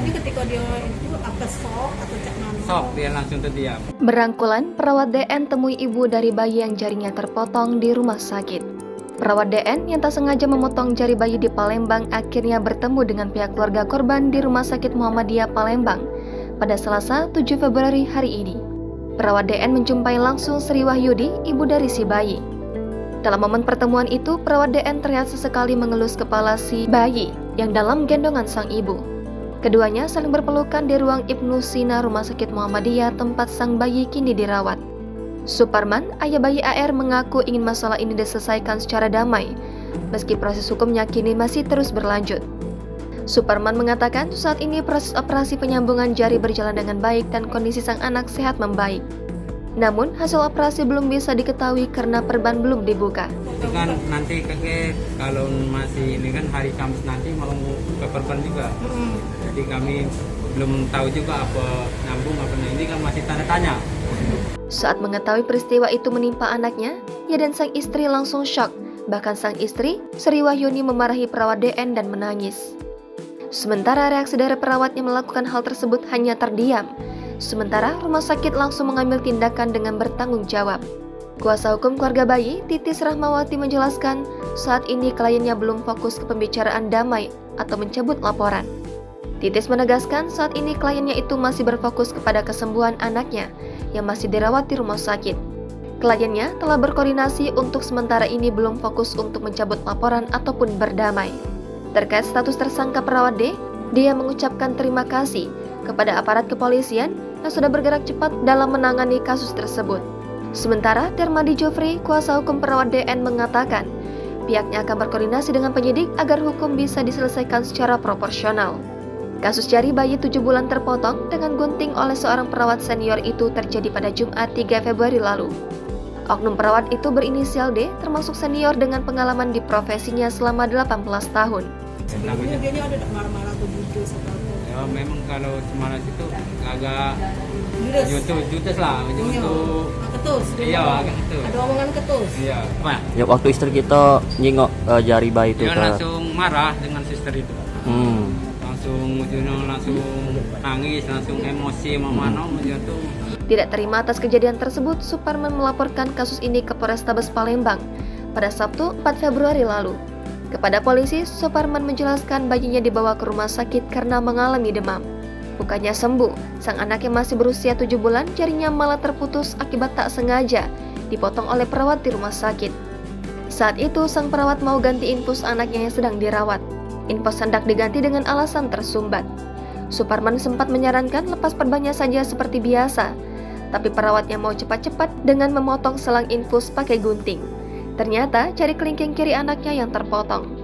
Tapi ketika dia itu apa shock atau cak mana? Sok dia langsung terdiam. Berangkulan, perawat DN temui ibu dari bayi yang jarinya terpotong di rumah sakit. Perawat DN yang tak sengaja memotong jari bayi di Palembang akhirnya bertemu dengan pihak keluarga korban di Rumah Sakit Muhammadiyah Palembang pada Selasa 7 Februari hari ini. Perawat DN menjumpai langsung Sri Wahyudi, ibu dari si bayi. Dalam momen pertemuan itu, perawat DN terlihat sesekali mengelus kepala si bayi yang dalam gendongan sang ibu. Keduanya saling berpelukan di ruang Ibnu Sina Rumah Sakit Muhammadiyah tempat sang bayi kini dirawat. Suparman, ayah bayi AR, mengaku ingin masalah ini diselesaikan secara damai, meski proses hukumnya kini masih terus berlanjut. Suparman mengatakan saat ini proses operasi penyambungan jari berjalan dengan baik dan kondisi sang anak sehat membaik. Namun, hasil operasi belum bisa diketahui karena perban belum dibuka. Itu kan nanti kakek kalau masih ini kan hari Kamis nanti mau ke perban juga. Jadi kami belum tahu juga apa nyambung apa ini kan masih tanda tanya. Saat mengetahui peristiwa itu menimpa anaknya, ia dan sang istri langsung syok. Bahkan sang istri, Sri Wahyuni, memarahi perawat DN dan menangis. Sementara reaksi dari perawat yang melakukan hal tersebut hanya terdiam. Sementara rumah sakit langsung mengambil tindakan dengan bertanggung jawab. Kuasa hukum keluarga bayi, Titis Rahmawati, menjelaskan saat ini kliennya belum fokus ke pembicaraan damai atau mencabut laporan. Titis menegaskan saat ini kliennya itu masih berfokus kepada kesembuhan anaknya yang masih dirawat di rumah sakit. Kliennya telah berkoordinasi untuk sementara ini belum fokus untuk mencabut laporan ataupun berdamai. Terkait status tersangka perawat D, dia mengucapkan terima kasih kepada aparat kepolisian yang sudah bergerak cepat dalam menangani kasus tersebut. Sementara Dermadi Jofri, kuasa hukum perawat DN, mengatakan pihaknya akan berkoordinasi dengan penyidik agar hukum bisa diselesaikan secara proporsional. Kasus jari bayi 7 bulan terpotong dengan gunting oleh seorang perawat senior itu terjadi pada Jumat 3 Februari lalu. Oknum perawat itu berinisial D, termasuk senior dengan pengalaman di profesinya selama 18 tahun. Sebelumnya dia ada marah-marah atau jujur atau apa? Ya memang kalau semalas itu agak judes lah, untuk Ketus. iya agak ketus. Ada omongan ketus. Iya. Apa? Ya waktu istri kita nyingok jari bayi itu Dia ke langsung marah dengan suster itu. Langsung nangis, langsung emosi, mamano menjatuh. Tidak terima atas kejadian tersebut, Suparman melaporkan kasus ini ke Polrestabes Palembang pada Sabtu 4 Februari lalu. Kepada polisi, Suparman menjelaskan bayinya dibawa ke rumah sakit karena mengalami demam. Bukannya sembuh, sang anak yang masih berusia 7 bulan jarinya malah terputus akibat tak sengaja dipotong oleh perawat di rumah sakit. Saat itu, sang perawat mau ganti infus anaknya yang sedang dirawat. Infus hendak diganti dengan alasan tersumbat. Suparman sempat menyarankan lepas perbannya saja seperti biasa, tapi perawatnya mau cepat-cepat dengan memotong selang infus pakai gunting. Ternyata jari kelingking kiri anaknya yang terpotong.